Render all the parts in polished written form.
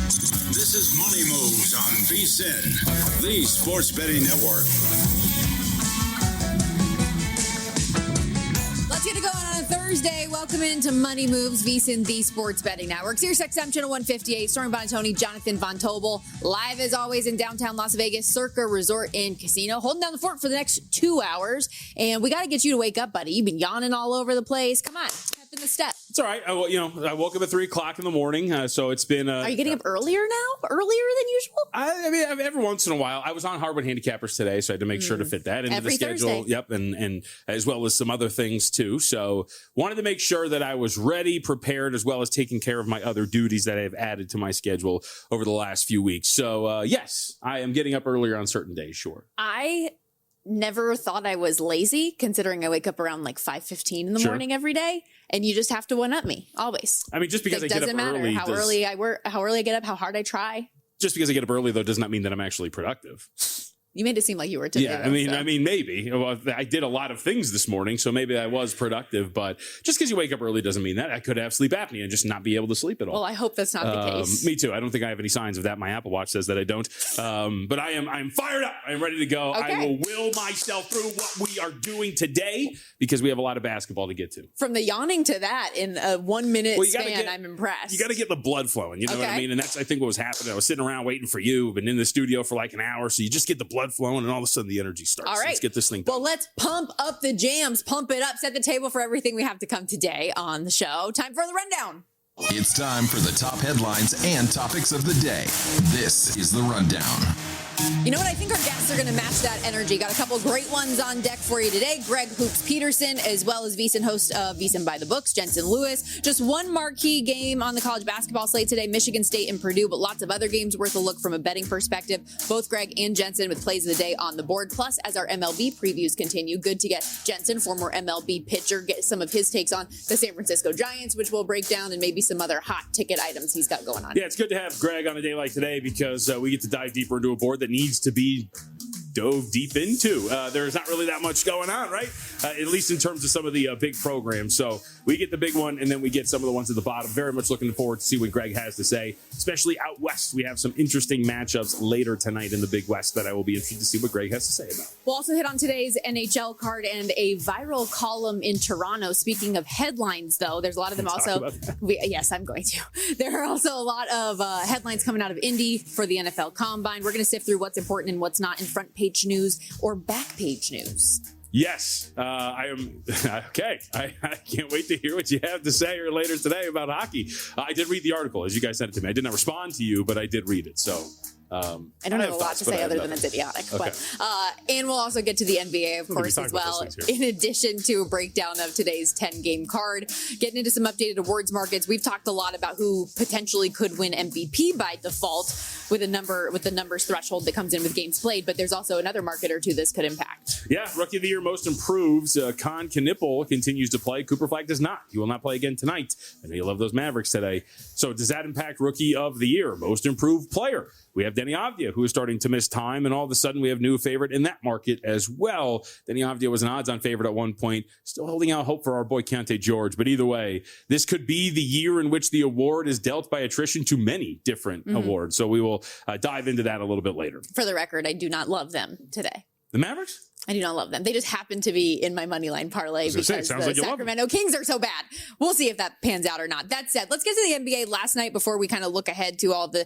This is Money Moves on VSiN, the sports betting network. Let's get it going on a Thursday. Welcome into Money Moves, VSiN, the sports betting network. Sirius XM Channel 158, Stormy Bonatoni, Jonathan Von Tobel, live as always in downtown Las Vegas, Circa Resort and Casino, holding down the fort for the next 2 hours. And we got to get you to wake up, buddy. You've been yawning all over the place. Come on, step in the step. It's all right. I woke up at 3 o'clock in the morning, so it's been. Are you getting up earlier now? Earlier than usual? I mean, every once in a while. I was on Hardwood Handicappers today, so I had to make sure to fit that into Every the schedule. Thursday. Yep, and as well as some other things too. So wanted to make sure that I was ready, prepared, as well as taking care of my other duties that I have added to my schedule over the last few weeks. So yes, I am getting up earlier on certain days. Sure. I never thought I was lazy, considering I wake up around like 5:15 in the morning every day, and you just have to one up me always. I mean, just because It I get up doesn't matter early, how early I work, how early I get up, how hard I try. just because I get up early though does not mean that I'm actually productive. You made it seem like you were today. Yeah, though, I mean, maybe. Well, I did a lot of things this morning, so maybe I was productive. But just because you wake up early doesn't mean that. I could have sleep apnea and just not be able to sleep at all. Well, I hope that's not the case. Me too. I don't think I have any signs of that. My Apple Watch says that I don't. But I'm fired up. I'm ready to go. Okay. I will will myself through what we are doing today because we have a lot of basketball to get to. From the yawning to that in a 1 minute span, I'm impressed. You got to get the blood flowing. You know what I mean? And that's, I think, what was happening. I was sitting around waiting for you. Been in the studio for like an hour. So you just get the blood flowing and all of a sudden the energy starts. All right. Let's get this thing done. Well, let's pump up the jams, pump it up, set the table for everything we have to come today on the show. Time for the rundown. It's time for the top headlines and topics of the day. This is the Rundown. You know what? I think our guests are going to match that energy. Got a couple great ones on deck for you today. Greg Hoops Peterson, as well as VSiN host of VSiN by the Books, Jensen Lewis. Just one marquee game on the college basketball slate today, Michigan State and Purdue, but lots of other games worth a look from a betting perspective. Both Greg and Jensen with plays of the day on the board. Plus, as our MLB previews continue, good to get Jensen, former MLB pitcher, get some of his takes on the San Francisco Giants, which we'll break down, and maybe some other hot ticket items he's got going on. Yeah, it's good to have Greg on a day like today because we get to dive deeper into a board that needs to be dove deep into. There's not really that much going on, right? At least in terms of some of the big programs. So we get the big one, and then we get some of the ones at the bottom. Very much looking forward to see what Greg has to say, especially out west. We have some interesting matchups later tonight in the Big West that I will be interested to see what Greg has to say about. We'll also hit on today's NHL card and a viral column in Toronto. Speaking of headlines, though, there's a lot of them also. Yes, I'm going to. There are also a lot of headlines coming out of Indy for the NFL Combine. We're going to sift through what's important and what's not in front page news or back page news. Yes, I am. Okay. I can't wait to hear what you have to say here later today about hockey. I did read the article as you guys sent it to me. I did not respond to you, but I did read it. So I don't have a lot to say other than it's idiotic. Okay. But, and we'll also get to the NBA, of course, as well, in addition to a breakdown of today's 10-game card. Getting into some updated awards markets. We've talked a lot about who potentially could win MVP by default with the numbers threshold that comes in with games played, but there's also another market or two this could impact. Yeah, Rookie of the Year most improved. Con Knipple continues to play. Cooper Flag does not. He will not play again tonight. I know you love those Mavericks today. So does that impact Rookie of the Year? Most improved player. We have Denny Avdia, who is starting to miss time, and all of a sudden we have new favorite in that market as well. Denny Avdia was an odds-on favorite at one point, still holding out hope for our boy Keontae George. But either way, this could be the year in which the award is dealt by attrition to many different awards. So we will dive into that a little bit later. For the record, I do not love them today. The Mavericks? I do not love them. They just happen to be in my money line parlay because the Sacramento Kings are so bad. We'll see if that pans out or not. That said, let's get to the NBA last night before we kind of look ahead to all the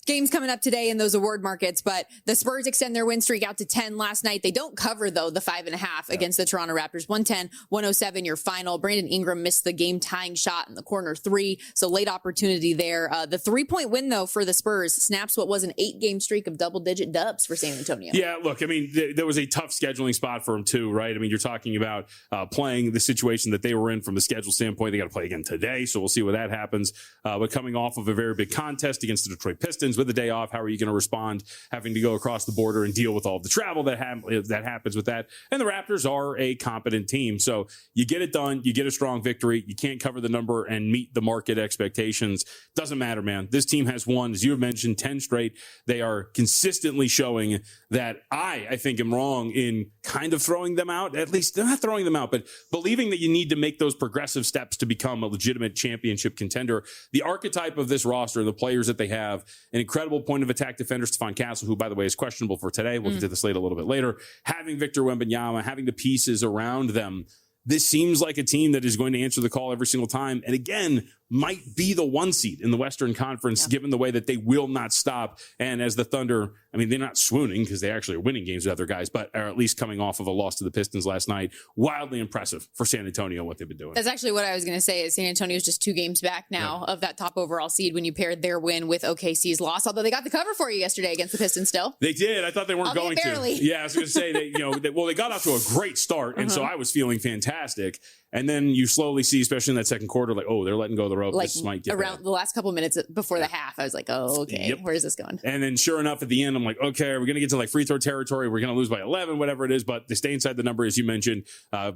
games coming up today in those award markets. But the Spurs extend their win streak out to 10 last night. They don't cover, though, the 5.5 against the Toronto Raptors. 110-107 your final. Brandon Ingram missed the game-tying shot in the corner three, so late opportunity there. The 3-point win, though, for the Spurs snaps what was an 8-game streak of double-digit dubs for San Antonio. Yeah, look, I mean, there was a tough scheduling spot for them, too, right? I mean, you're talking about playing the situation that they were in from a schedule standpoint. They got to play again today, so we'll see where that happens. But coming off of a very big contest against the Detroit Pistons with the day off, how are you going to respond having to go across the border and deal with all the travel that happens with that? And the Raptors are a competent team, so you get it done. You get a strong victory. You can't cover the number and meet the market expectations. Doesn't matter, man. This team has won, as you have mentioned, 10 straight. They are consistently showing that I think am wrong in kind of throwing them out. At least they're not throwing them out, but believing that you need to make those progressive steps to become a legitimate championship contender. The archetype of this roster, the players that they have, an incredible point of attack defender, Stephon Castle, who, by the way, is questionable for today. We'll get to the slate a little bit later. Having Victor Wembanyama, having the pieces around them. This seems like a team that is going to answer the call every single time. And again, might be the 1 seed in the Western Conference, given the way that they will not stop. And as the Thunder, I mean, they're not swooning because they actually are winning games with other guys, but are at least coming off of a loss to the Pistons last night. Wildly impressive for San Antonio, what they've been doing. That's actually what I was going to say is San Antonio's just 2 games back now of that top overall seed when you paired their win with OKC's loss, although they got the cover for you yesterday against the Pistons still. They did. I thought they weren't going barely. to. Yeah, I was going to say, they got off to a great start, and so I was feeling fantastic. And then you slowly see, especially in that second quarter, like, oh, they're letting go of the rope. Like this might get around bad. the last couple minutes before the half, I was like, oh, okay, where's this going? And then sure enough, at the end, I'm like, okay, we're going to get to like free throw territory. We're going to lose by 11, whatever it is, but they stay inside the number, as you mentioned.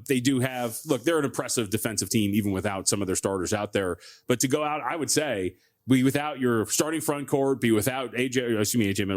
They do have, look, they're an impressive defensive team, even without some of their starters out there. But to go out, I would say, be without your starting front court, be without AJ,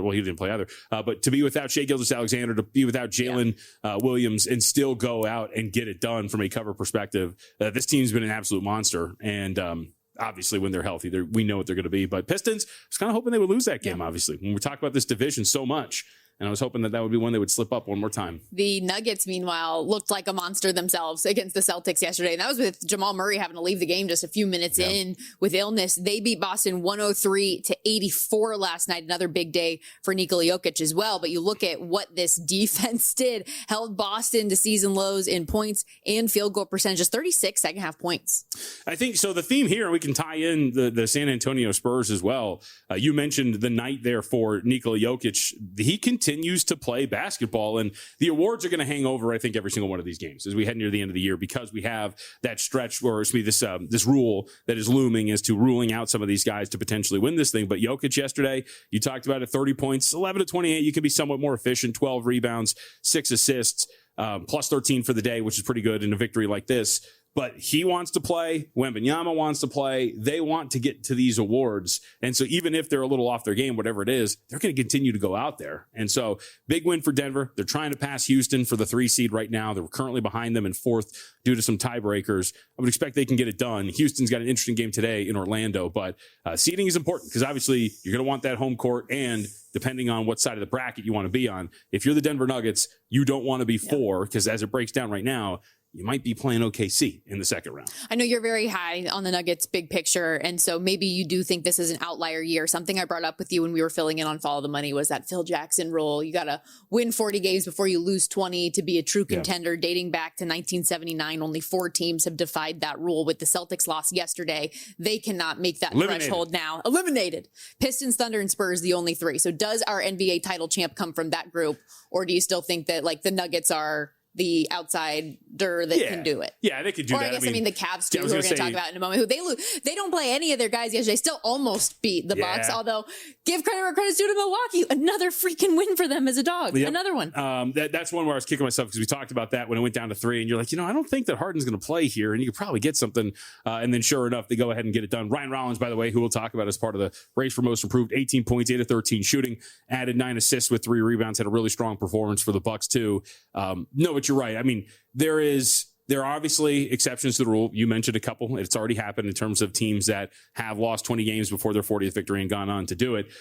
well, he didn't play either, but to be without Shai Gilgeous-Alexander, to be without Jalen Williams and still go out and get it done from a cover perspective. This team's been an absolute monster. And, obviously, when they're healthy, we know what they're going to be. But Pistons, I was kind of hoping they would lose that game, obviously. When we talk about this division so much, and I was hoping that would be one they would slip up one more time. The Nuggets, meanwhile, looked like a monster themselves against the Celtics yesterday. And that was with Jamal Murray having to leave the game just a few minutes in with illness. They beat Boston 103-84 last night. Another big day for Nikola Jokic as well. But you look at what this defense did. Held Boston to season lows in points and field goal percentages. 36 second half points. I think so. The theme here, we can tie in the San Antonio Spurs as well. You mentioned the night there for Nikola Jokic. He continues to play basketball, and the awards are going to hang over, I think, every single one of these games as we head near the end of the year, because we have that stretch where this rule that is looming as to ruling out some of these guys to potentially win this thing. But Jokic yesterday, you talked about it, 30 points, 11 to 28. You can be somewhat more efficient, 12 rebounds, 6 assists, plus 13 for the day, which is pretty good in a victory like this. But he wants to play. Wembanyama wants to play. They want to get to these awards. And so even if they're a little off their game, whatever it is, they're going to continue to go out there. And so big win for Denver. They're trying to pass Houston for the 3 seed right now. They're currently behind them in 4th due to some tiebreakers. I would expect they can get it done. Houston's got an interesting game today in Orlando, but seeding is important because obviously you're going to want that home court, and depending on what side of the bracket you want to be on. If you're the Denver Nuggets, you don't want to be 4 because as it breaks down right now, you might be playing OKC in the second round. I know you're very high on the Nuggets big picture, and so maybe you do think this is an outlier year. Something I brought up with you when we were filling in on Follow the Money was that Phil Jackson rule. You got to win 40 games before you lose 20 to be a true contender. Dating back to 1979, only 4 teams have defied that rule. With the Celtics loss yesterday, they cannot make that threshold now. Eliminated. Pistons, Thunder, and Spurs, the only 3. So does our NBA title champ come from that group, or do you still think that like the Nuggets are the outsider that can do it? Yeah, they could do or that. I guess the Cavs too, who we're going to talk about in a moment, who they don't play any of their guys yesterday. Still almost beat the Bucks, although give credit where credit's due to Milwaukee. Another freaking win for them as a dog. Yep. Another one. That's one where I was kicking myself because we talked about that when it went down to 3, and you're like, I don't think that Harden's going to play here, and you could probably get something. And then sure enough, they go ahead and get it done. Ryan Rollins, by the way, who we'll talk about as part of the race for most improved, 18 points, 8 of 13 shooting, added 9 assists with 3 rebounds, had a really strong performance for the Bucks too. No, but you're right. I mean, there are obviously exceptions to the rule. You mentioned a couple. It's already happened in terms of teams that have lost 20 games before their 40th victory and gone on to do it.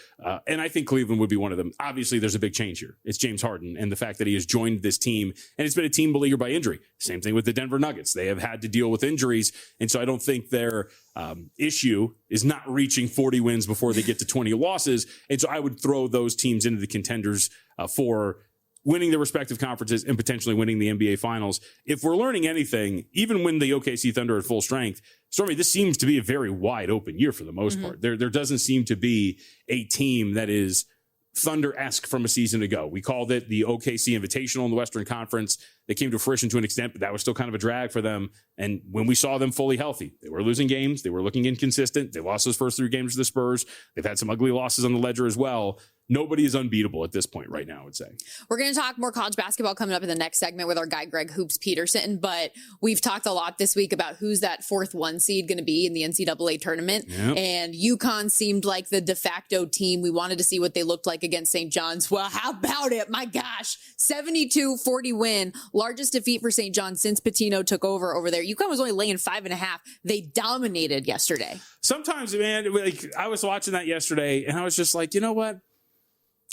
And I think Cleveland would be one of them. Obviously, there's a big change here. It's James Harden and the fact that he has joined this team, and it's been a team beleaguered by injury. Same thing with the Denver Nuggets. They have had to deal with injuries. And so I don't think their issue is not reaching 40 wins before they get to 20 losses. And so I would throw those teams into the contenders for winning their respective conferences and potentially winning the NBA Finals. If we're learning anything, even when the OKC Thunder are at full strength, Stormy, this seems to be a very wide open year for the most part. There doesn't seem to be a team that is Thunder-esque from a season ago. We called it the OKC Invitational in the Western Conference. They came to fruition to an extent, but that was still kind of a drag for them. And when we saw them fully healthy, they were losing games. They were looking inconsistent. They lost those first 3 games to the Spurs. They've had some ugly losses on the ledger as well. nobody is unbeatable at this point right now, I would say. We're going to talk more college basketball coming up in the next segment with our guy, Greg Hoops Peterson. But we've talked a lot this week about who's that 4th 1 seed going to be in the NCAA tournament. Yep. And UConn seemed like the de facto team. We wanted to see what they looked like against St. John's. Well, how about it? My gosh, 72-40 win. Largest defeat for St. John's since Pitino took over there. UConn was only laying 5.5. They dominated yesterday. Sometimes, man, like I was watching that yesterday and I was just like, you know what?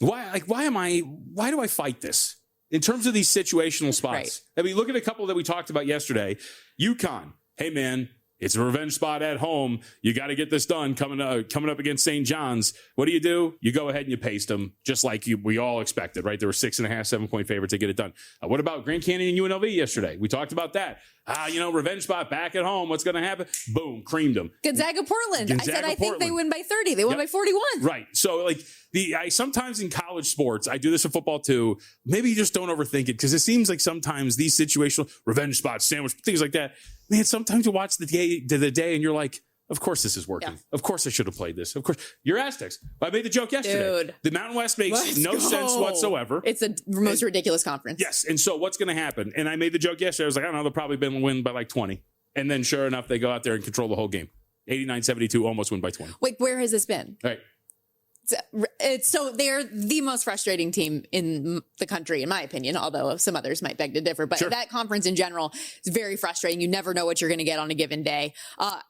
Why do I fight this in terms of these situational spots? Right. I mean, look at a couple that we talked about yesterday. UConn, hey man, it's a revenge spot at home. You got to get this done coming up against St. John's. What do? You go ahead and you paste them just like we all expected, right? There were 6.5, 7-point favorites to get it done. What about Grand Canyon and UNLV yesterday? We talked about that. Revenge spot back at home. What's going to happen? Boom, creamed them. Gonzaga, Portland. I think they win by 30. They won by 41. Right. So like I sometimes in college sports, I do this in football too. Maybe you just don't overthink it because it seems like sometimes these situational revenge spots, sandwich, things like that. Man, sometimes you watch the day and you're like, of course this is working. Yeah. Of course I should have played this. Of course. You're Aztecs. I made the joke yesterday. Dude. The Mountain West makes sense whatsoever. It's the most ridiculous conference. Yes. And so what's going to happen? And I made the joke yesterday. I was like, I don't know. They'll probably win by like 20. And then sure enough, they go out there and control the whole game. 89-72, almost win by 20. Wait, where has this been? Right. So they're the most frustrating team in the country, in my opinion, although some others might beg to differ. But sure. That conference in general is very frustrating. You never know what you're going to get on a given day.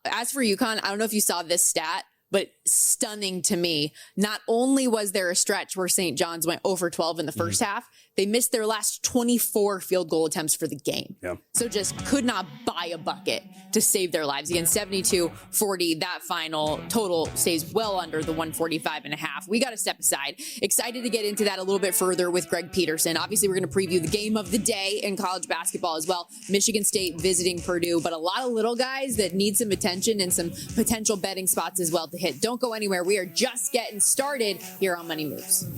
As for UConn, I don't know if you saw this stat, but stunning to me. Not only was there a stretch where St. John's went over 12 in the first half, they missed their last 24 field goal attempts for the game. Yeah. So just could not buy a bucket to save their lives. Again, 72-40, that final total stays well under the 145.5. We got to step aside. Excited to get into that a little bit further with Greg Peterson. Obviously, we're going to preview the game of the day in college basketball as well. Michigan State visiting Purdue, but a lot of little guys that need some attention and some potential betting spots as well to hit. Don't go anywhere. We are just getting started here on Money Moves.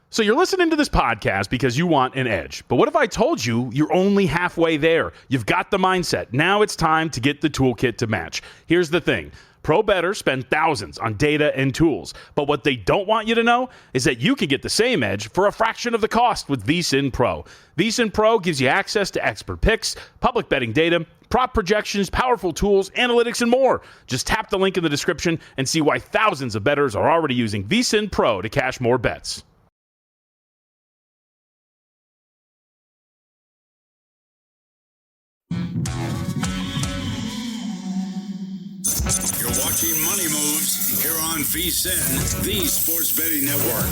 So you're listening to this podcast because you want an edge. But what if I told you you're only halfway there? You've got the mindset. Now it's time to get the toolkit to match. Here's the thing. Pro bettors spend thousands on data and tools. But what they don't want you to know is that you can get the same edge for a fraction of the cost with VSiN Pro. VSiN Pro gives you access to expert picks, public betting data, prop projections, powerful tools, analytics, and more. Just tap the link in the description and see why thousands of bettors are already using VSiN Pro to cash more bets. You're watching Money Moves here on VSiN, the Sports Betting Network.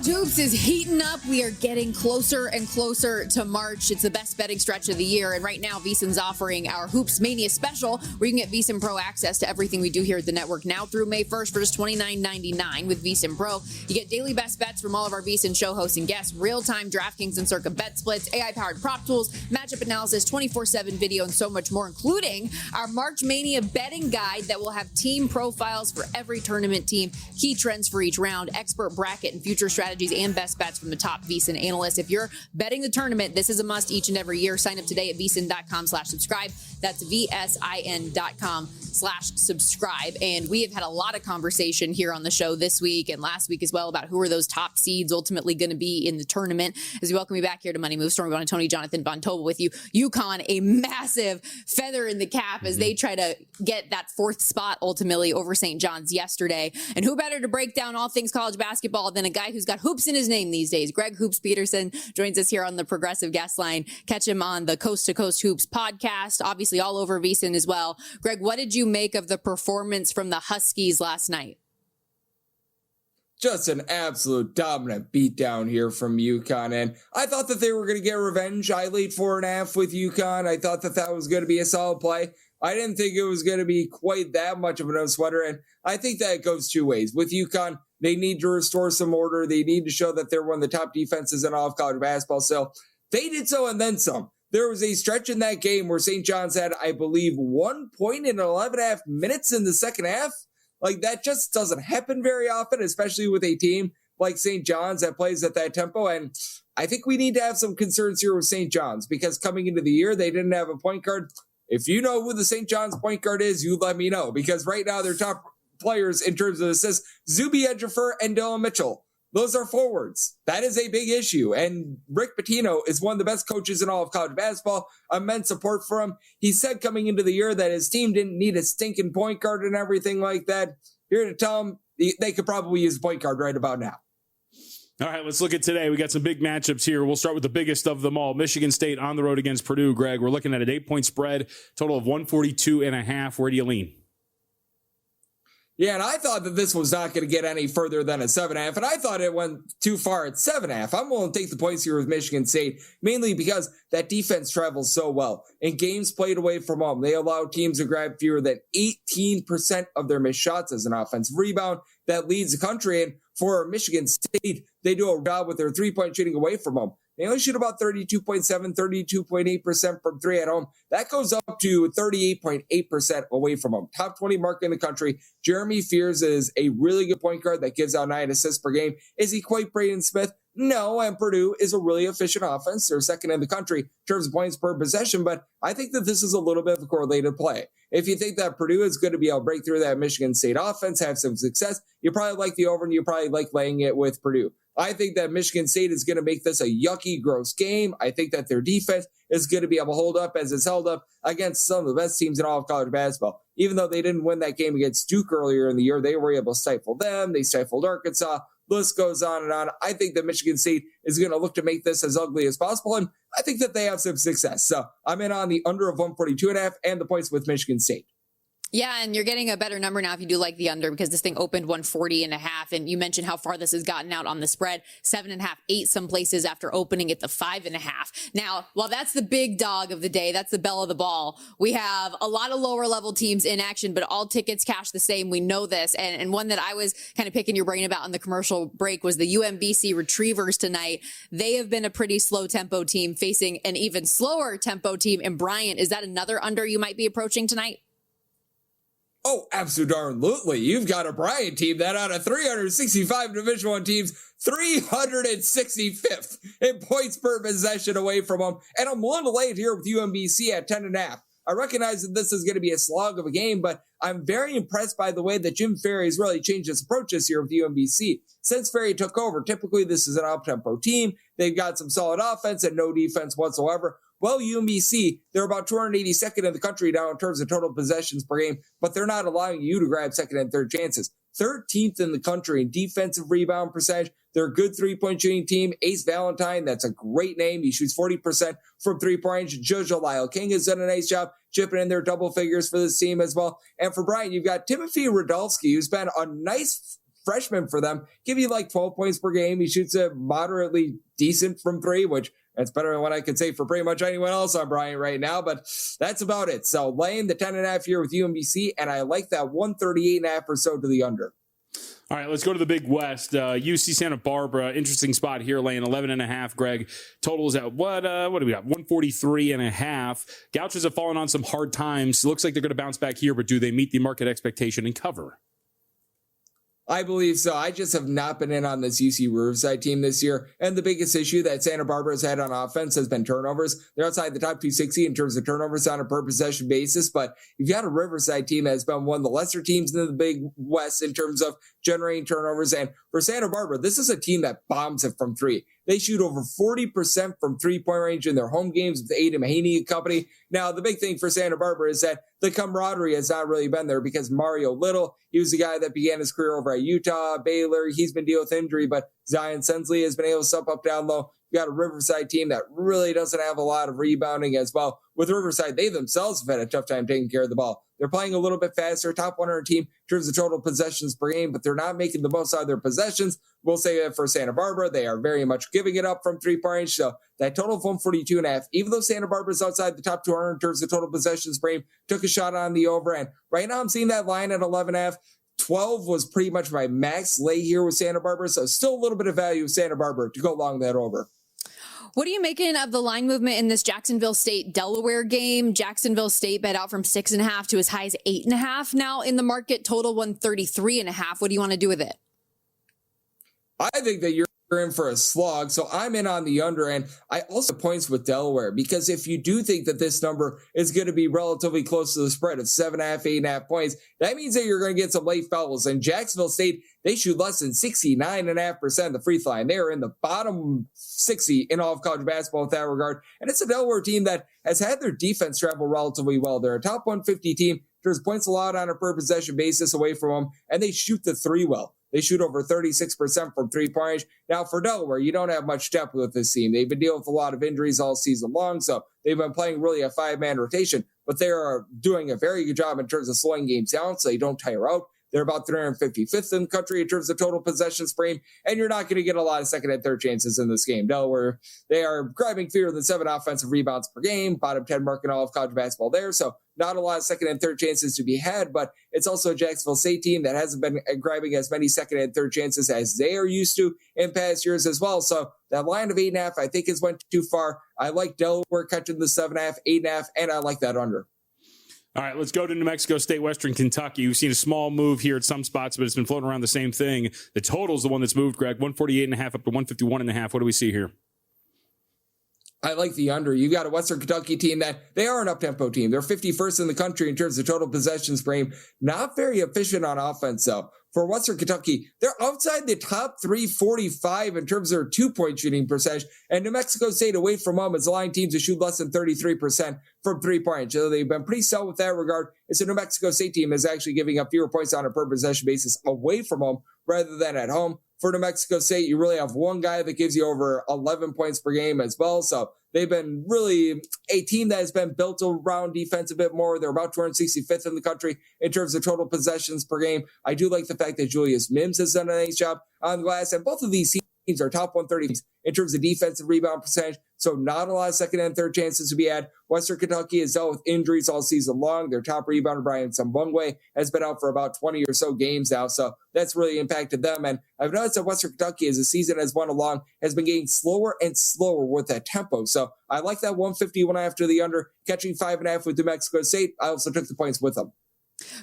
Hoops is heating up. We are getting closer and closer to March. It's the best betting stretch of the year. And right now, VSiN's offering our Hoops Mania special, where you can get VSiN Pro access to everything we do here at the network now through May 1st for just $29.99 with VSiN Pro. You get daily best bets from all of our VSiN show hosts and guests, real-time DraftKings and Circa bet splits, AI-powered prop tools, matchup analysis, 24/7 video, and so much more, including our March Mania betting guide that will have team profiles for every tournament team, key trends for each round, expert bracket and future strategies, and best bets from the top VSiN analysts. If you're betting the tournament, this is a must each and every year. Sign up today at VSiN.com/subscribe. That's VSIN.com/subscribe. And we have had a lot of conversation here on the show this week and last week as well about who are those top seeds ultimately going to be in the tournament. As we welcome you back here to Money Moves, Stormy Buonantony, Tony Jonathan Von Tobel with you. UConn, a massive feather in the cap as they try to get that 4th spot ultimately over St. John's yesterday. And who better to break down all things college basketball than a guy who's got hoops in his name these days. Greg Hoops Peterson joins us here on the Progressive Guest Line. Catch him on the Coast to Coast Hoops podcast, obviously all over VSiN as well. Greg, what did you make of the performance from the Huskies last night? Just an absolute dominant beatdown here from UConn. And I thought that they were going to get revenge. I laid 4.5 with UConn. I thought that that was going to be a solid play. I didn't think it was going to be quite that much of a no-sweater. And I think that it goes two ways. With UConn, they need to restore some order. They need to show that they're one of the top defenses in all of college basketball. So they did so and then some. There was a stretch in that game where St. John's had, I believe, 1 point in 11.5 minutes in the second half. Like, that just doesn't happen very often, especially with a team like St. John's that plays at that tempo. And I think we need to have some concerns here with St. John's because coming into the year, they didn't have a point guard. If you know who the St. John's point guard is, you let me know because right now their top players in terms of assists, Zuby Ejiofor and Dylan Mitchell. Those are forwards. That is a big issue. And Rick Pitino is one of the best coaches in all of college basketball. Immense support for him. He said coming into the year that his team didn't need a stinking point guard and everything like that. Here to tell him they could probably use a point guard right about now. All right, let's look at today. We got some big matchups here. We'll start with the biggest of them all. Michigan State on the road against Purdue, Greg. We're looking at an 8-point spread, total of 142.5. Where do you lean? Yeah, and I thought that this was not going to get any further than a 7.5, and I thought it went too far at 7.5. I'm willing to take the points here with Michigan State, mainly because that defense travels so well. In games played away from home, they allow teams to grab fewer than 18% of their missed shots as an offensive rebound. That leads the country, and for Michigan State, they do a job with their three-point shooting away from home. They only shoot about 32.7, 32.8% from three at home. That goes up to 38.8% away from home. Top 20 mark in the country. Jeremy Fears is a really good point guard that gives out 9 assists per game. Is he quite Braden Smith? No, and Purdue is a really efficient offense. They're second in the country in terms of points per possession, but I think that this is a little bit of a correlated play. If you think that Purdue is going to be able to break through that Michigan State offense, have some success, you probably like the over and you probably like laying it with Purdue. I think that Michigan State is going to make this a yucky, gross game. I think that their defense is going to be able to hold up as it's held up against some of the best teams in all of college basketball. Even though they didn't win that game against Duke earlier in the year, they were able to stifle them. They stifled Arkansas. List goes on and on. I think that Michigan State is going to look to make this as ugly as possible, and I think that they have some success. So I'm in on the under of 142.5 and the points with Michigan State. Yeah, and you're getting a better number now if you do like the under because this thing opened 140.5, and you mentioned how far this has gotten out on the spread, 7.5, 8 some places after opening at the 5.5. Now, while that's the big dog of the day, that's the belle of the ball, we have a lot of lower level teams in action, but all tickets cash the same. We know this, and one that I was kind of picking your brain about in the commercial break was the UMBC Retrievers tonight. They have been a pretty slow tempo team facing an even slower tempo team in Bryant. Is that another under you might be approaching tonight? Oh, absolutely. You've got a Bryant team that out of 365 Division I teams, 365th in points per possession away from them. And I'm willing to lay it here with UMBC at 10.5. I recognize that this is going to be a slog of a game, but I'm very impressed by the way that Jim Ferry has really changed his approach this year with UMBC. Since Ferry took over, typically this is an up-tempo team. They've got some solid offense and no defense whatsoever. Well, UMBC, they're about 282nd in the country now in terms of total possessions per game, but they're not allowing you to grab second and third chances. 13th in the country in defensive rebound percentage. They're a good three-point shooting team. Ace Valentine, that's a great name. He shoots 40% from three-point range. Jojo Lyle King has done a nice job chipping in their double figures for this team as well. And for Bryant, you've got Timothy Radulski, who's been a nice freshman for them. Give you like 12 points per game. He shoots a moderately decent from three, which that's better than what I could say for pretty much anyone else on Bryant right now, but that's about it. So laying the 10.5 here with UMBC, and I like that 138.5 or so to the under. All right, let's go to the Big West. UC Santa Barbara, interesting spot here, laying 11.5. Greg, totals at what do we got? 143.5. Gauchos have fallen on some hard times. Looks like they're going to bounce back here, but do they meet the market expectation and cover? I believe so. I just have not been in on this UC Riverside team this year. And the biggest issue that Santa Barbara has had on offense has been turnovers. They're outside the top 260 in terms of turnovers on a per possession basis. But you've got a Riverside team that has been one of the lesser teams in the Big West in terms of generating turnovers. And for Santa Barbara, this is a team that bombs it from three. They shoot over 40% from three-point range in their home games with Ada Mahaney and company. Now, the big thing for Santa Barbara is that the camaraderie has not really been there because Mario Little, he was the guy that began his career over at Utah, Baylor. He's been dealing with injury, but Zion Sensley has been able to step up down low. You got a Riverside team that really doesn't have a lot of rebounding as well. With Riverside, they themselves have had a tough time taking care of the ball. They're playing a little bit faster, top 100 team in terms of total possessions per game, but they're not making the most out of their possessions. We'll say that for Santa Barbara, they are very much giving it up from three-point range. So that total of 142.5, even though Santa Barbara is outside the top 200 in terms of total possessions per game, took a shot on the over end. Right now, I'm seeing that line at 11.5. 12 was pretty much my max lay here with Santa Barbara, so still a little bit of value with Santa Barbara to go along that over. What are you making of the line movement in this Jacksonville State-Delaware game? Jacksonville State bet out from 6.5 to as high as 8.5 now in the market, total 133.5. What do you want to do with it? I think that you're in for a slog. So I'm in on the under, and I also points with Delaware, because if you do think that this number is going to be relatively close to the spread of 7.5, 8.5 points, that means that you're going to get some late fouls. And Jacksonville State, they shoot less than 69.5% of the free throw line. They are in the bottom 60 in all of college basketball with that regard. And it's a Delaware team that has had their defense travel relatively well. They're a top 150 team. There's points allowed on a per possession basis away from them, and they shoot the three well. They shoot over 36% from three-point range. Now, for Delaware, you don't have much depth with this team. They've been dealing with a lot of injuries all season long, so they've been playing really a five-man rotation, but they are doing a very good job in terms of slowing games down so they don't tire out. They're about 355th in the country in terms of total possessions per game, and you're not going to get a lot of second and third chances in this game. Delaware, they are grabbing fewer than 7 offensive rebounds per game, bottom 10 mark in all of college basketball there, so not a lot of second and third chances to be had, but it's also a Jacksonville State team that hasn't been grabbing as many second and third chances as they are used to in past years as well. So that line of 8.5, I think, has went too far. I like Delaware catching the 7.5, 8.5, and I like that under. All right, let's go to New Mexico State, Western Kentucky. We've seen a small move here at some spots, but it's been floating around the same thing. The total's the one that's moved, Greg, 148.5 up to 151.5. What do we see here? I like the under. You got a Western Kentucky team that they are an up-tempo team. They're 51st in the country in terms of total possessions per game. Not very efficient on offense, though. For Western Kentucky, they're outside the top 345 in terms of their two-point shooting percentage. And New Mexico State, away from home, is allowing teams to shoot less than 33% from three-point. So they've been pretty solid with that regard. It's a New Mexico State team is actually giving up fewer points on a per-possession basis away from home rather than at home. For New Mexico State, you really have one guy that gives you over 11 points per game as well. So they've been really a team that has been built around defense a bit more. They're about 265th in the country in terms of total possessions per game. I do like the fact that Julius Mims has done a nice job on the glass, and both of these teams are top 130 in terms of defensive rebound percentage. So not a lot of second and third chances to be had. Western Kentucky has dealt with injuries all season long. Their top rebounder, Brian Sambungwe, has been out for about 20 or so games now. So that's really impacted them. And I've noticed that Western Kentucky, as the season has went along, has been getting slower and slower with that tempo. So I like that 151 after the under, catching 5.5 with New Mexico State. I also took the points with them.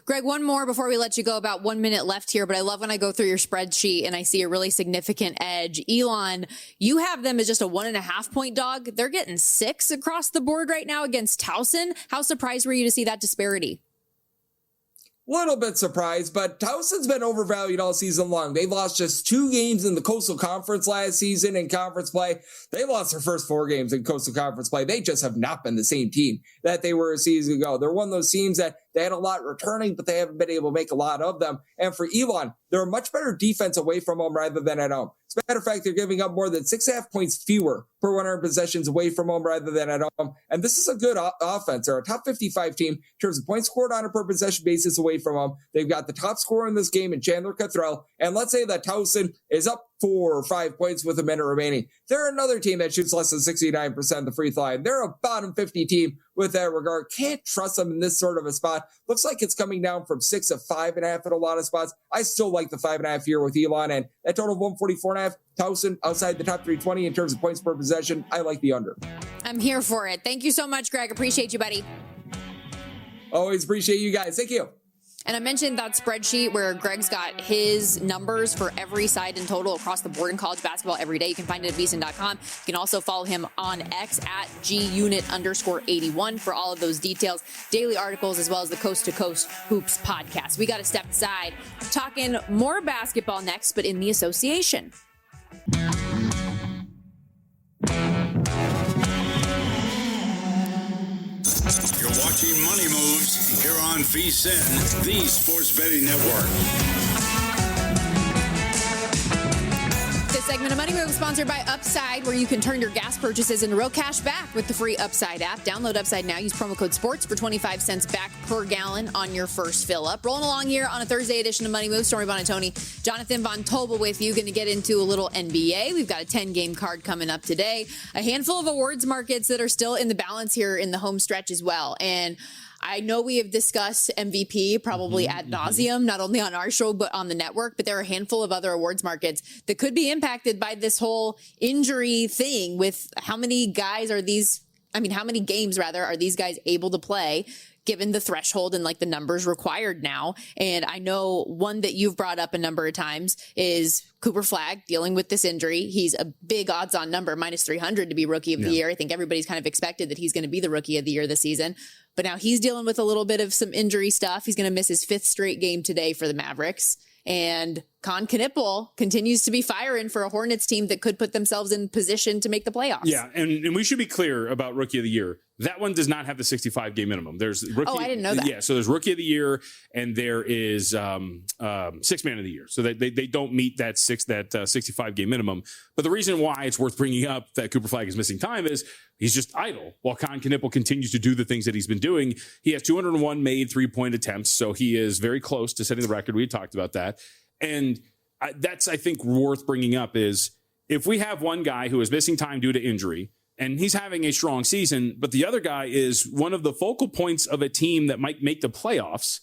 Greg, one more before we let you go. About 1 minute left here, but I love when I go through your spreadsheet and I see a really significant edge. Elon, you have them as just a 1.5 point dog. They're getting 6 across the board right now against Towson. How surprised were you to see that disparity? Little bit surprised, but Towson's been overvalued all season long. They lost just 2 games in the Coastal Conference last season in conference play. They lost their first 4 games in Coastal Conference play. They just have not been the same team that they were a season ago. They're one of those teams that they had a lot returning, but they haven't been able to make a lot of them. And for Elon, they're a much better defense away from home rather than at home. As a matter of fact, they're giving up more than 6.5 points fewer per 100 possessions away from home rather than at home. And this is a good offense. They're a top 55 team in terms of points scored on a per possession basis away from home. They've got the top scorer in this game in Chandler Cottrell. And let's say that Towson is up 4 or 5 points with a minute remaining. They're another team that shoots less than 69% of the free throw line. They're a bottom 50 team with that regard. Can't trust them in this sort of a spot. Looks like it's coming down from 6 to 5.5 at a lot of spots. I still like the 5.5 here with Elon, and that total of 144.5. Towson outside the top 320 in terms of points per possession. I like the under. I'm here for it. Thank you so much, Greg. Appreciate you, buddy. Always appreciate you guys. Thank you. And I mentioned that spreadsheet where Greg's got his numbers for every side in total across the board in college basketball every day. You can find it at VSiN.com. You can also follow him on X at @GUnit_81 for all of those details, daily articles, as well as the Coast to Coast Hoops podcast. We got to step aside. We're talking more basketball next, but in the association. You're watching Money Moves here on VSiN, the Sports Betting Network. This segment of Money Moves is sponsored by Upside, where you can turn your gas purchases into real cash back with the free Upside app. Download Upside now. Use promo code SPORTS for 25 cents back per gallon on your first fill up. Rolling along here on a Thursday edition of Money Moves. Stormy Buonantony, Jonathan Von Tobel with you. Going to get into a little NBA. We've got a 10-game card coming up today. A handful of awards markets that are still in the balance here in the home stretch as well. And I know we have discussed MVP probably ad nauseum, not only on our show, but on the network, but there are a handful of other awards markets that could be impacted by this whole injury thing with how many games rather are these guys able to play? given the threshold and like the numbers required now. And I know one that you've brought up a number of times is Cooper Flagg dealing with this injury. He's a big odds on number, minus 300 to be rookie of the year. I think everybody's kind of expected that he's going to be the rookie of the year this season. But now he's dealing with a little bit of some injury stuff. He's going to miss his 5th straight game today for the Mavericks. And Con Knipple continues to be firing for a Hornets team that could put themselves in position to make the playoffs. Yeah, and we should be clear about Rookie of the Year. That one does not have the 65-game minimum. There's rookie, I didn't know that. Yeah, so there's Rookie of the Year, and there is Sixth Man of the Year. So they don't meet that 65-game minimum. But the reason why it's worth bringing up that Cooper Flagg is missing time is he's just idle while Con Knipple continues to do the things that he's been doing. He has 201 made 3-point attempts, so he is very close to setting the record. We talked about that. And that's, I think, worth bringing up is if we have one guy who is missing time due to injury, and he's having a strong season, but the other guy is one of the focal points of a team that might make the playoffs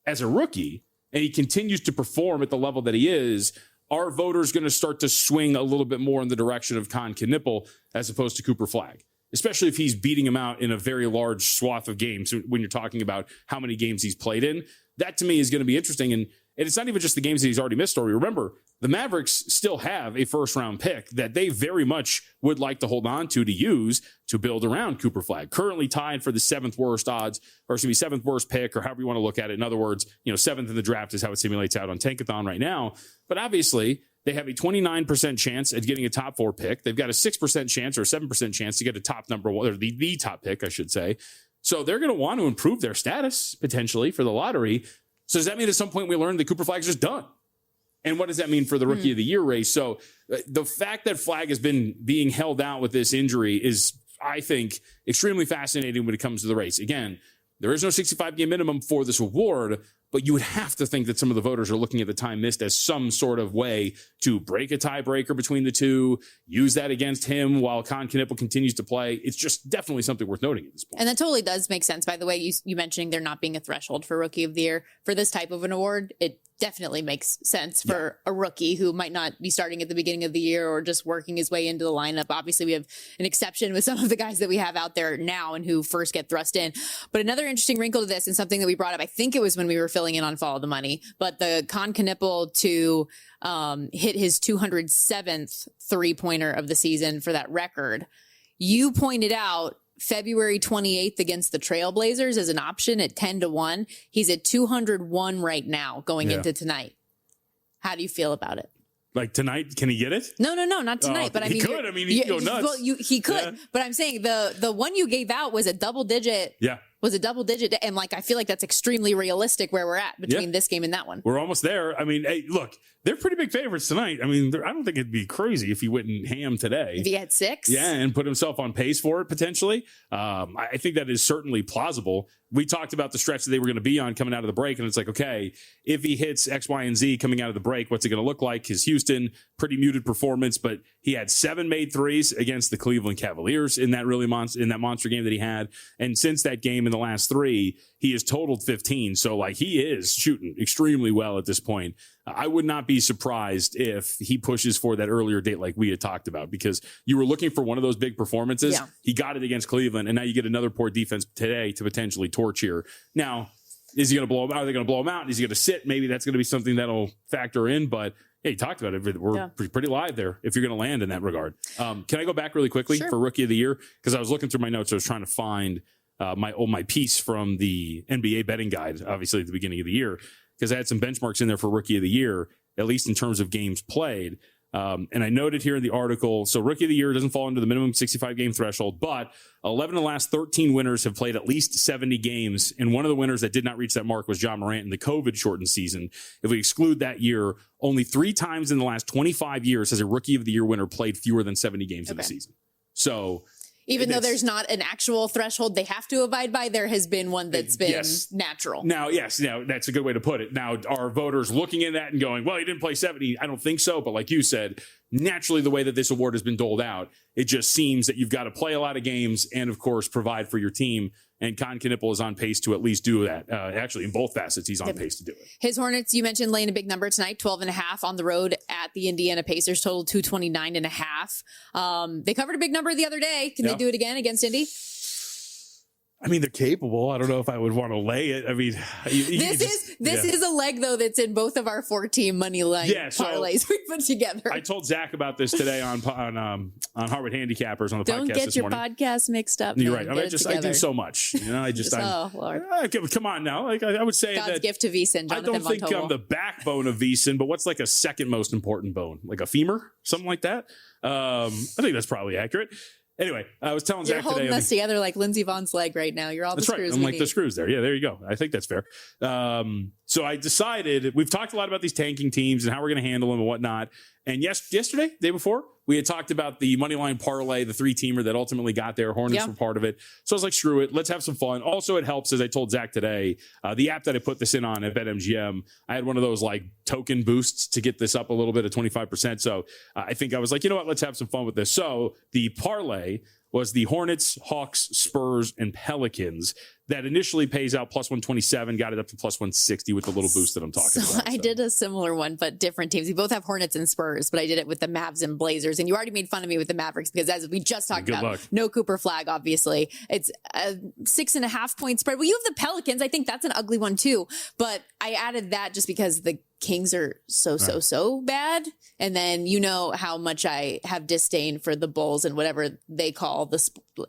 as a rookie, and he continues to perform at the level that he is, are voters going to start to swing a little bit more in the direction of Con Knipple as opposed to Cooper Flagg, especially if he's beating him out in a very large swath of games when you're talking about how many games he's played in? That, to me, is going to be interesting. And it's not even just the games that he's already missed, Story. Remember, the Mavericks still have a first-round pick that they very much would like to hold on to use to build around Cooper Flagg. Currently tied for the 7th worst odds, or excuse me, 7th worst pick, or however you want to look at it. In other words, 7th in the draft is how it simulates out on Tankathon right now. But obviously, they have a 29% chance at getting a top 4 pick. They've got a 6% chance or a 7% chance to get a top number 1, or the top pick, I should say. So they're going to want to improve their status potentially for the lottery. So does that mean at some point we learn that Cooper Flagg is just done? And what does that mean for the Rookie of the Year race? So the fact that Flagg has been being held out with this injury is, I think, extremely fascinating when it comes to the race. Again, there is no 65-game minimum for this award, but you would have to think that some of the voters are looking at the time missed as some sort of way to break a tiebreaker between the two, use that against him while Con Knipple continues to play. It's just definitely something worth noting at this point. And that totally does make sense. By the way, you mentioning there not being a threshold for Rookie of the Year for this type of an award, it definitely makes sense for a rookie who might not be starting at the beginning of the year or just working his way into the lineup. Obviously, we have an exception with some of the guys that we have out there now and who first get thrust in. But another interesting wrinkle to this, and something that we brought up, I think it was when we were filling in on Follow the Money, but the Con Knipple to hit his 207th 3-pointer of the season for that record. You pointed out February 28th against the Trailblazers as an option at 10-1. He's at 201 right now going into tonight. How do you feel about it? Like tonight, can he get it? No, not tonight. But I mean, he could. I mean, he could go nuts. Well, he could. Yeah. But I'm saying the one you gave out was a double digit. Yeah. Was a double digit. And like, I feel like that's extremely realistic where we're at between this game and that one. We're almost there. I mean, hey, look, they're pretty big favorites tonight. I mean, I don't think it'd be crazy if he went and ham today. If he had 6? Yeah, and put himself on pace for it potentially. I think that is certainly plausible. We talked about the stretch that they were going to be on coming out of the break, and it's like, okay, if he hits X, Y, and Z coming out of the break, what's it going to look like? His Houston, pretty muted performance, but he had 7 made threes against the Cleveland Cavaliers in that monster game that he had. And since that game in the last 3, he has totaled 15. So like he is shooting extremely well at this point. I would not be surprised if he pushes for that earlier date like we had talked about, because you were looking for one of those big performances. Yeah. He got it against Cleveland, and now you get another poor defense today to potentially torch here. Now, is he going to blow him out? Are they going to blow him out? Is he going to sit? Maybe that's going to be something that'll factor in, but yeah, you talked about it. We're pretty live there if you're going to land in that regard. Can I go back really quickly for Rookie of the Year? Because I was looking through my notes. I was trying to find my piece from the NBA betting guide, obviously at the beginning of the year, because I had some benchmarks in there for Rookie of the Year, at least in terms of games played. And I noted here in the article, so Rookie of the Year doesn't fall into the minimum 65-game threshold, but 11 of the last 13 winners have played at least 70 games. And one of the winners that did not reach that mark was John Morant in the COVID-shortened season. If we exclude that year, only 3 times in the last 25 years has a Rookie of the Year winner played fewer than 70 games in the season. So even though there's not an actual threshold they have to abide by, there has been one that's been natural. Now, that's a good way to put it. Now, are voters looking at that and going, well, he didn't play 70? I don't think so. But like you said, naturally, the way that this award has been doled out, it just seems that you've got to play a lot of games and, of course, provide for your team. And Con Knipple is on pace to at least do that. Actually, in both facets, he's on pace to do it. His Hornets, you mentioned laying a big number tonight, 12.5 on the road at the Indiana Pacers, total 229.5. They covered a big number the other day. Can they do it again against Indy? I mean, they're capable. I don't know if I would want to lay it. I mean, this is a leg though that's in both of our 4-team money line parlays we put together. I told Zach about this today on Harvard Handicappers on the podcast. Don't get your podcast mixed up. You're right. I do so much. Oh Lord! Come on now. Like I would say God's that gift to VSiN. I don't think I'm the backbone of VSiN, but what's like a second most important bone, like a femur, something like that. I think that's probably accurate. Anyway, I was telling Zach today. You're holding us together like Lindsey Vohn's leg right now. You're all the screws. I'm like the screws there. Yeah, there you go. I think that's fair. So I decided, we've talked a lot about these tanking teams and how we're going to handle them and whatnot. And yesterday, day before, we had talked about the Moneyline parlay, the 3-teamer that ultimately got there. Hornets were part of it. So I was like, screw it. Let's have some fun. Also, it helps, as I told Zach today, the app that I put this in on at BetMGM, I had one of those like token boosts to get this up a little bit at 25%. So I think I was like, you know what? Let's have some fun with this. So the parlay was the Hornets, Hawks, Spurs, and Pelicans that initially pays out plus 127, got it up to plus 160 with the little boost that I'm talking about. I did a similar one, but different teams. We both have Hornets and Spurs, but I did it with the Mavs and Blazers. And you already made fun of me with the Mavericks because, as we just talked about, no Cooper Flag, obviously. It's a 6.5 point spread. Well, you have the Pelicans. I think that's an ugly one too. But I added that just because the Kings are so bad. And then you know how much I have disdain for the Bulls and whatever they call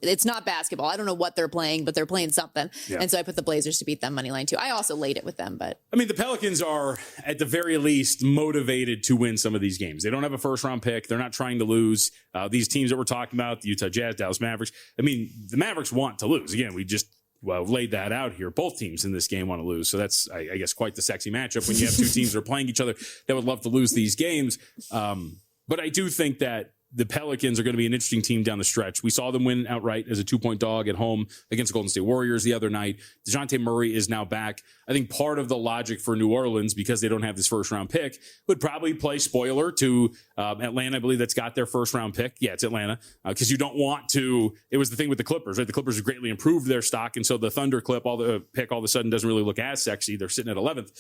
it's not basketball. I don't know what they're playing, but they're playing something. Yeah. And so I put the Blazers to beat them money line too. I also laid it with them, but I mean, the Pelicans are at the very least motivated to win some of these games. They don't have a first round pick. They're not trying to lose. These teams that we're talking about, the Utah Jazz, Dallas Mavericks. I mean, the Mavericks want to lose. Again, we just laid that out here. Both teams in this game want to lose. So that's, I guess, quite the sexy matchup when you have two teams that are playing each other that would love to lose these games. But I do think that the Pelicans are going to be an interesting team down the stretch. We saw them win outright as a 2-point dog at home against the Golden State Warriors the other night. DeJounte Murray is now back. I think part of the logic for New Orleans, because they don't have this first round pick, would probably play spoiler to Atlanta. I believe that's got their first round pick. Yeah, it's Atlanta. Because you don't want to, it was the thing with the Clippers, right? The Clippers have greatly improved their stock. And so the Thunder pick all of a sudden doesn't really look as sexy. They're sitting at 11th.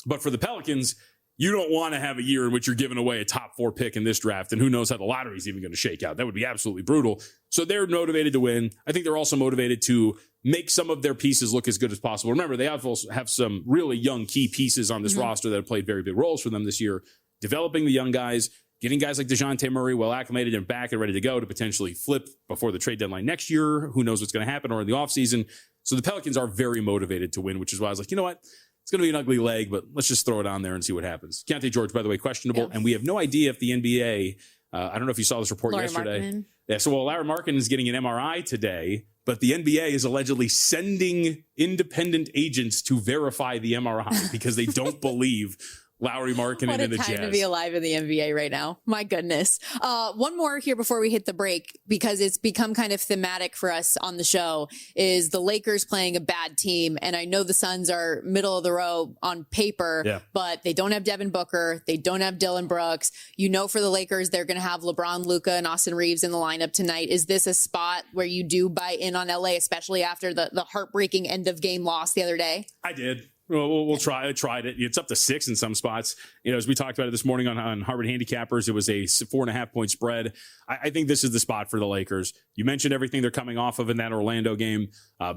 But for the Pelicans, you don't want to have a year in which you're giving away a top 4 pick in this draft, and who knows how the lottery is even going to shake out. That would be absolutely brutal. So they're motivated to win. I think they're also motivated to make some of their pieces look as good as possible. Remember, they also have some really young key pieces on this roster that have played very big roles for them this year. Developing the young guys, getting guys like DeJounte Murray well acclimated and back and ready to go to potentially flip before the trade deadline next year. Who knows what's going to happen, or in the offseason. So the Pelicans are very motivated to win, which is why I was like, you know what? It's going to be an ugly leg, but let's just throw it on there and see what happens. Keontae George, by the way, questionable. Yeah. And we have no idea if the NBA, I don't know if you saw this report yesterday. Markkinen. Yeah, so Larry Markkinen is getting an MRI today, but the NBA is allegedly sending independent agents to verify the MRI because they don't believe Lauri Markkinen and the Jazz. What a time to be alive in the NBA right now. My goodness. One more here before we hit the break, because it's become kind of thematic for us on the show, is the Lakers playing a bad team. And I know the Suns are middle of the row on paper, but they don't have Devin Booker. They don't have Dylan Brooks. You know, for the Lakers, they're going to have LeBron, Luka, and Austin Reeves in the lineup tonight. Is this a spot where you do buy in on LA, especially after the heartbreaking end of game loss the other day? I did. Well, we'll try. I tried it. It's up to 6 in some spots. You know, as we talked about it this morning on Harvard Handicappers, it was a 4.5 point spread. I think this is the spot for the Lakers. You mentioned everything they're coming off of in that Orlando game.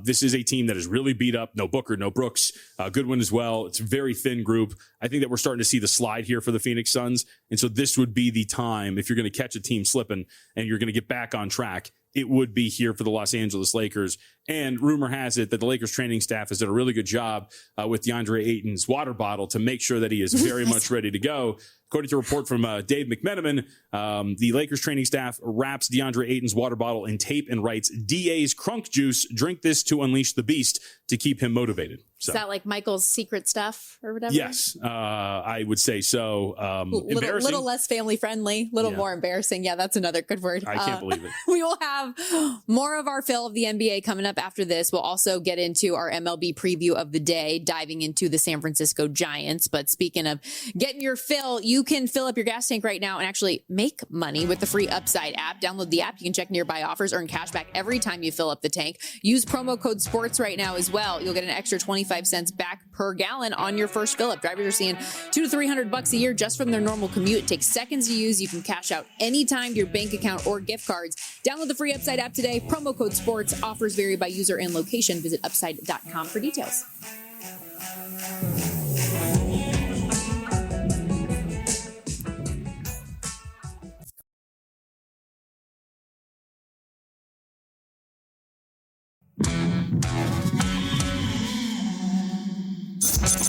This is a team that is really beat up. No Booker, no Brooks. Goodwin as well. It's a very thin group. I think that we're starting to see the slide here for the Phoenix Suns. And so this would be the time, if you're going to catch a team slipping and you're going to get back on track, it would be here for the Los Angeles Lakers. And rumor has it that the Lakers training staff has done a really good job with DeAndre Ayton's water bottle to make sure that he is very much ready to go. According to a report from Dave McMenamin, the Lakers training staff wraps DeAndre Ayton's water bottle in tape and writes, DA's Crunk Juice, drink this to unleash the beast, to keep him motivated. So. Is that like Michael's secret stuff or whatever? Yes, I would say so. Embarrassing. Little less family friendly, little more embarrassing. Yeah, that's another good word. I can't believe it. We will have more of our fill of the NBA coming up after this. We'll also get into our MLB preview of the day, diving into the San Francisco Giants. But speaking of getting your fill, you can fill up your gas tank right now and actually make money with the free Upside app. Download the app. You can check nearby offers, earn cash back every time you fill up the tank. Use promo code SPORTS right now as well. You'll get an extra 25 cents back per gallon on your first fill up. Drivers are seeing $200 to $300 a year just from their normal commute. It takes seconds to use. You can cash out anytime to your bank account or gift cards. Download the free Upside app today. Promo code SPORTS. Offers vary by user and location. Visit upside.com for details.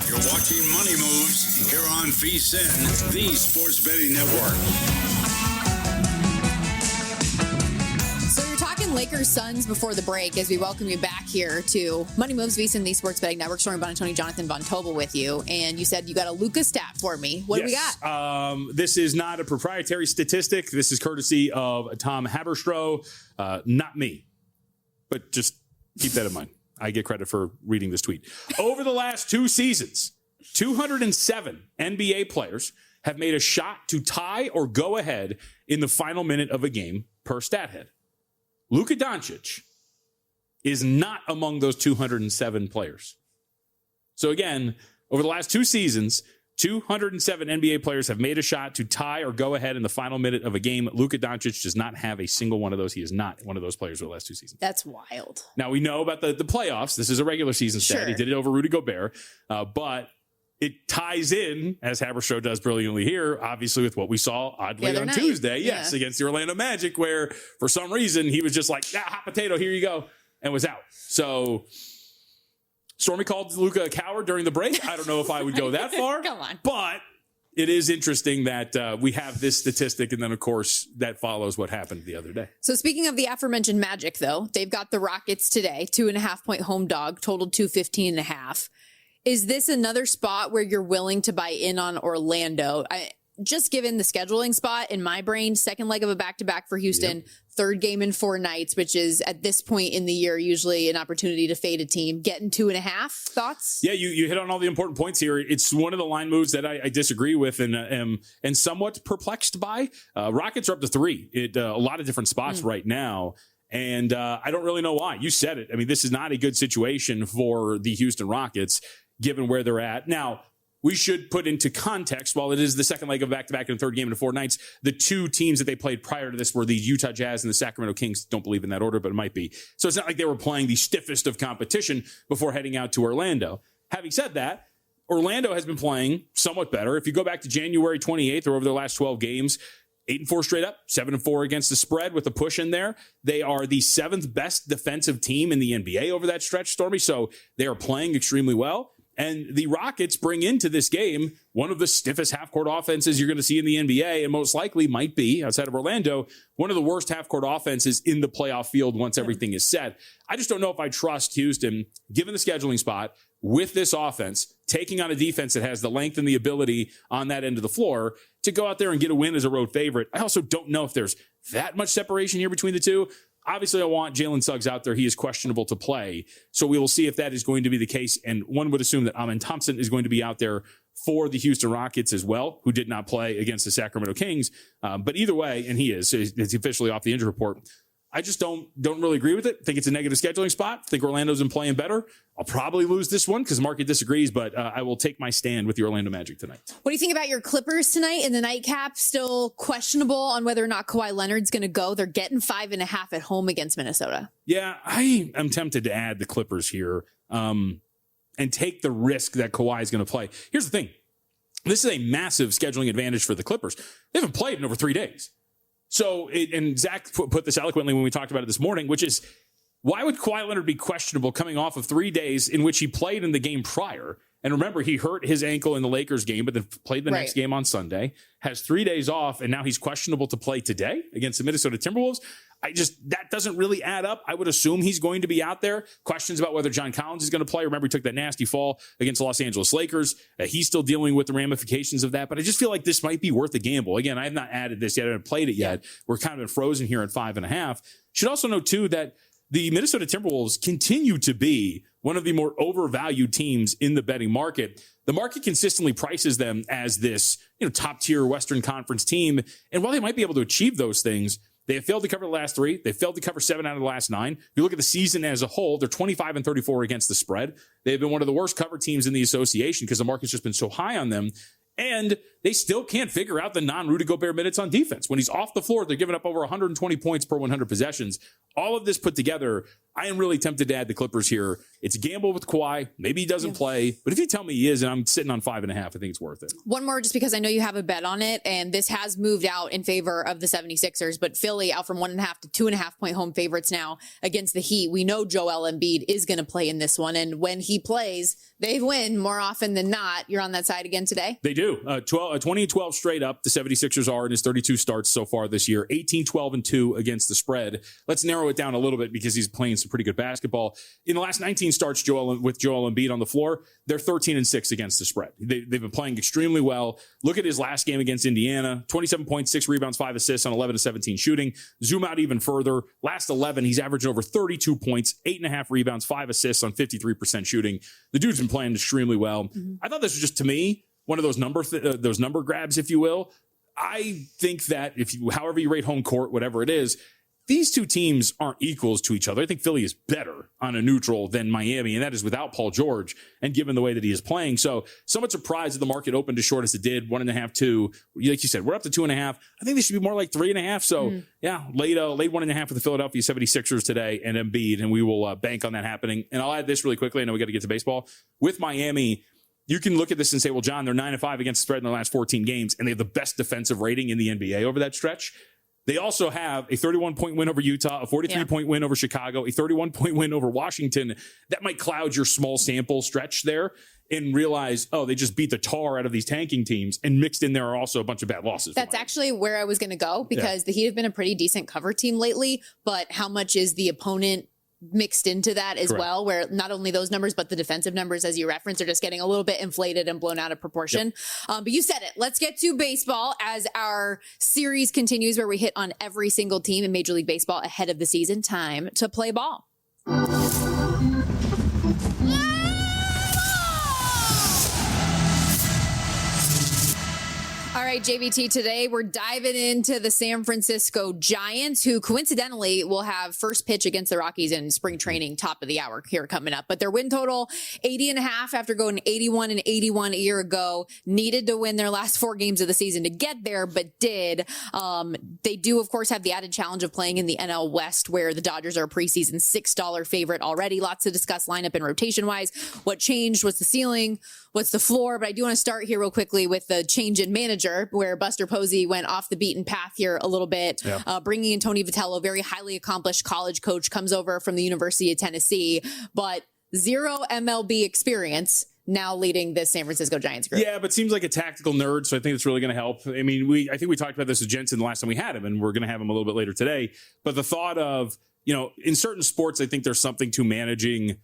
You're watching Money Moves here on VSiN, the Sports Betting Network. So you're talking Lakers Suns before the break as we welcome you back here to Money Moves, VSiN, the Sports Betting Network. Stormy Buonantony, Jonathan Von Tobel with you. And you said you got a Luka stat for me. What do we got? This is not a proprietary statistic. This is courtesy of Tom Haberstroh, not me. But just keep that in mind. I get credit for reading this tweet. Over the last 2 seasons, 207 NBA players have made a shot to tie or go ahead in the final minute of a game per stat head. Luka Doncic is not among those 207 players. So again, over the last 2 seasons, 207 NBA players have made a shot to tie or go ahead in the final minute of a game. Luka Doncic does not have a single one of those. He is not one of those players over the last 2 seasons. That's wild. Now, we know about the playoffs. This is a regular season stat. Sure. He did it over Rudy Gobert. But it ties in, as Haberstroh does brilliantly here, obviously with what we saw oddly on Tuesday. Yes, against the Orlando Magic, where for some reason he was just like, hot potato, here you go, and was out. So Stormy called Luka a coward during the break. I don't know if I would go that far. Come on. But it is interesting that we have this statistic, and then, of course, that follows what happened the other day. So speaking of the aforementioned Magic, though, they've got the Rockets today, 2.5-point home dog, total 215.5. Is this another spot where you're willing to buy in on Orlando? Just given the scheduling spot in my brain, second leg of a back-to-back for Houston, third game in 4 nights, which is at this point in the year usually an opportunity to fade a team. Getting 2.5, thoughts? Yeah, you hit on all the important points here. It's one of the line moves that I disagree with and somewhat perplexed by. Rockets are up to 3 at a lot of different spots right now. And I don't really know why. You said it. I mean, this is not a good situation for the Houston Rockets, given where they're at. Now, we should put into context, while it is the second leg of back-to-back and third game in 4 nights, the 2 teams that they played prior to this were the Utah Jazz and the Sacramento Kings. Don't believe in that order, but it might be. So it's not like they were playing the stiffest of competition before heading out to Orlando. Having said that, Orlando has been playing somewhat better. If you go back to January 28th or over their last 12 games, 8-4 straight up, 7-4 against the spread with a push in there. They are the 7th best defensive team in the NBA over that stretch, Stormy. So they are playing extremely well. And the Rockets bring into this game one of the stiffest half-court offenses you're going to see in the NBA, and most likely might be, outside of Orlando, one of the worst half-court offenses in the playoff field once everything is set. I just don't know if I trust Houston, given the scheduling spot, with this offense, taking on a defense that has the length and the ability on that end of the floor to go out there and get a win as a road favorite. I also don't know if there's that much separation here between the two. Obviously, I want Jalen Suggs out there. He is questionable to play. So we will see if that is going to be the case. And one would assume that Amen Thompson is going to be out there for the Houston Rockets as well, who did not play against the Sacramento Kings. But either way, and he's officially off the injury report. I just don't really agree with it. I think it's a negative scheduling spot. I think Orlando's been playing better. I'll probably lose this one because the market disagrees, but I will take my stand with the Orlando Magic tonight. What do you think about your Clippers tonight in the nightcap? Still questionable on whether or not Kawhi Leonard's going to go. They're getting 5.5 at home against Minnesota. Yeah, I am tempted to add the Clippers here and take the risk that Kawhi is going to play. Here's the thing. This is a massive scheduling advantage for the Clippers. They haven't played in over 3 days. So, and Zach put this eloquently when we talked about it this morning, which is, why would Kawhi Leonard be questionable coming off of 3 days in which he played in the game prior? And remember, he hurt his ankle in the Lakers game, but then played the next game on Sunday, has 3 days off, and now he's questionable to play today against the Minnesota Timberwolves. That doesn't really add up. I would assume he's going to be out there. Questions about whether John Collins is going to play. Remember, he took that nasty fall against the Los Angeles Lakers. He's still dealing with the ramifications of that, but I just feel like this might be worth a gamble. Again, I have not added this yet. I haven't played it yet. We're kind of been frozen here at 5.5. Should also note, too, that the Minnesota Timberwolves continue to be one of the more overvalued teams in the betting market. The market consistently prices them as this, top tier Western Conference team. And while they might be able to achieve those things, they have failed to cover the last 3. They failed to cover 7 out of the last 9. If you look at the season as a whole, they're 25-34 against the spread. They've been one of the worst cover teams in the association because the market's just been so high on them. And they still can't figure out the non-Rudy Gobert minutes on defense. When he's off the floor, they're giving up over 120 points per 100 possessions. All of this put together, I am really tempted to add the Clippers here. It's a gamble with Kawhi. Maybe he doesn't play, but if you tell me he is and I'm sitting on 5.5, I think it's worth it. One more, just because I know you have a bet on it, and this has moved out in favor of the 76ers, but Philly out from 1.5 to 2.5 point home favorites now against the Heat. We know Joel Embiid is going to play in this one, and when he plays, they win more often than not. You're on that side again today? They do. 20-12 straight up, the 76ers are in his 32 starts so far this year. 18-12-2 against the spread. Let's narrow it down a little bit because he's playing some pretty good basketball. In the last 19 starts with Joel Embiid on the floor, they're 13-6 against the spread. They've been playing extremely well. Look at his last game against Indiana. 27 points, 6 rebounds, 5 assists on 11-17 shooting. Zoom out even further. Last 11, he's averaging over 32 points, 8.5 rebounds, 5 assists on 53% shooting. The dude's been playing extremely well. I thought this was just, to me, one of those number grabs, if you will. I think that however you rate home court, whatever it is, these two teams aren't equals to each other. I think Philly is better on a neutral than Miami, and that is without Paul George and given the way that he is playing. So somewhat surprised that the market opened as short as it did, 1.5, 2. Like you said, we're up to 2.5. I think they should be more like 3.5. So yeah, late 1.5 for the Philadelphia 76ers today and Embiid, and we will bank on that happening. And I'll add this really quickly. I know we got to get to baseball. With Miami, you can look at this and say, well, John, they're 9-5 against the spread in the last 14 games, and they have the best defensive rating in the NBA over that stretch. They also have a 31-point win over Utah, a 43-point win over Chicago, a 31-point win over Washington. That might cloud your small sample stretch there and realize, oh, they just beat the tar out of these tanking teams, and mixed in there are also a bunch of bad losses. That's actually where I was going to go, because the Heat have been a pretty decent cover team lately, but how much is the opponent mixed into that as well, where not only those numbers, but the defensive numbers, as you referenced, are just getting a little bit inflated and blown out of proportion. But you said it. Let's get to baseball as our series continues, where we hit on every single team in Major League Baseball ahead of the season. Time to play ball. All right, JVT, today we're diving into the San Francisco Giants, who coincidentally will have first pitch against the Rockies in spring training, top of the hour here coming up. But their win total, 80.5 after going 81-81 a year ago. Needed to win their last 4 games of the season to get there, but did. They do, of course, have the added challenge of playing in the NL West, where the Dodgers are a preseason $6 favorite already. Lots to discuss lineup and rotation-wise. What changed? What's the ceiling? What's the floor? But I do want to start here real quickly with the change in manager, where Buster Posey went off the beaten path here a little bit, bringing in Tony Vitello, very highly accomplished college coach, comes over from the University of Tennessee, but 0 MLB experience, now leading the San Francisco Giants group. Yeah, but seems like a tactical nerd, so I think it's really going to help. I mean, I think we talked about this with Jensen the last time we had him, and we're going to have him a little bit later today. But the thought of, in certain sports, I think there's something to managing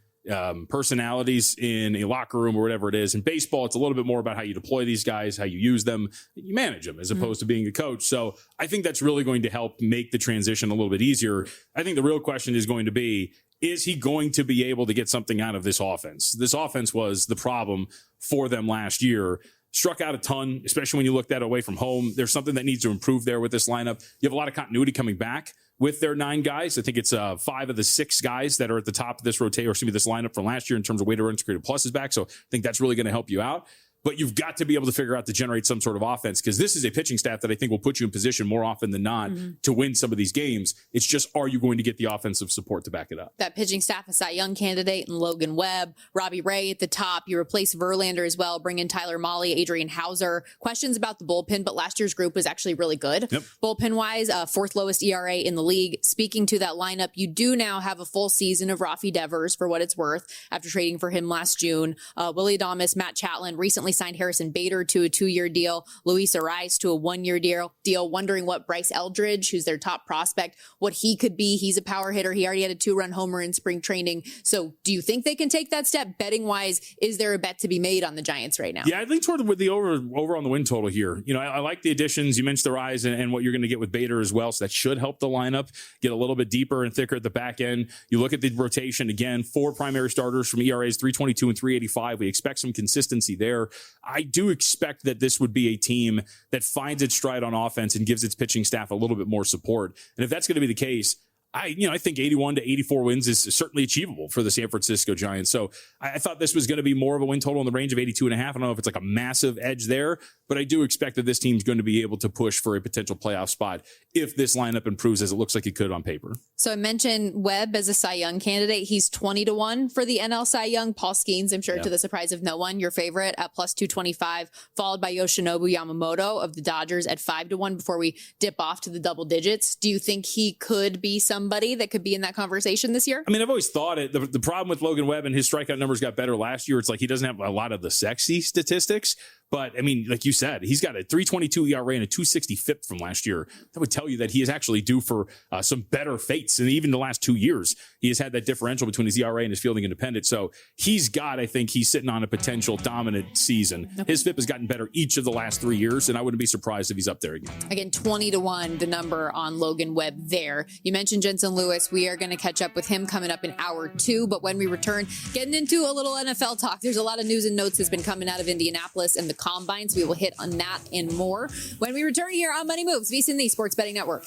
personalities in a locker room or whatever it is. In baseball, it's a little bit more about how you deploy these guys, how you use them, you manage them, as opposed to being a coach. So I think that's really going to help make the transition a little bit easier. I think the real question is going to be, is he going to be able to get something out of this offense? This offense was the problem for them last year. Struck out a ton, especially when you looked at it away from home. There's something that needs to improve there with this lineup. You have a lot of continuity coming back with their 9 guys. I think it's 5 of the 6 guys that are at the top of this this lineup from last year in terms of weighted runs created plus is back. So I think that's really going to help you out. But you've got to be able to figure out to generate some sort of offense, because this is a pitching staff that I think will put you in position more often than not to win some of these games. It's just, are you going to get the offensive support to back it up? That pitching staff, a Cy Young candidate, and Logan Webb, Robbie Ray at the top. You replace Verlander as well, bring in Tyler Mahle, Adrian Hauser. Questions about the bullpen, but last year's group was actually really good. Bullpen-wise, 4th lowest ERA in the league. Speaking to that lineup, you do now have a full season of Rafi Devers, for what it's worth, after trading for him last June. Willie Adames, Matt Chatlin, recently signed Harrison Bader to a 2-year deal, Luis Ariz to a 1-year deal, wondering what Bryce Eldridge, who's their top prospect, what he could be. He's a power hitter. He already had a 2-run homer in spring training. So do you think they can take that step? Betting wise, is there a bet to be made on the Giants right now? Yeah, I lean toward with the over on the win total here. I like the additions. You mentioned the Ariz and what you're going to get with Bader as well. So that should help the lineup get a little bit deeper and thicker at the back end. You look at the rotation again, 4 primary starters from ERAs 3.22 and 3.85. We expect some consistency there. I do expect that this would be a team that finds its stride on offense and gives its pitching staff a little bit more support. And if that's going to be the case, I think 81 to 84 wins is certainly achievable for the San Francisco Giants. So I thought this was going to be more of a win total in the range of 82.5. I don't know if it's like a massive edge there, but I do expect that this team's going to be able to push for a potential playoff spot if this lineup improves as it looks like it could on paper. So I mentioned Webb as a Cy Young candidate. He's 20-1 for the NL Cy Young. Paul Skeens, I'm sure to the surprise of no one, your favorite at plus 225, followed by Yoshinobu Yamamoto of the Dodgers at 5-1 before we dip off to the double digits. Do you think he could be somebody that could be in that conversation this year? I mean, I've always thought it. The problem with Logan Webb and his strikeout numbers got better last year. It's like he doesn't have a lot of the sexy statistics. But, I mean, like you said, he's got a 3.22 ERA and a 2.60 FIP from last year. That would tell you that he is actually due for some better fates. And even the last 2 years, he has had that differential between his ERA and his fielding independent. So he's sitting on a potential dominant season. Okay. His FIP has gotten better each of the last 3 years, and I wouldn't be surprised if he's up there again. Again, 20-1, the number on Logan Webb there. You mentioned Jensen Lewis. We are going to catch up with him coming up in hour 2. But when we return, getting into a little NFL talk, there's a lot of news and notes that's been coming out of Indianapolis and the combines. We will hit on that and more when we return here on Money Moves, VSiN, the Sports Betting Network.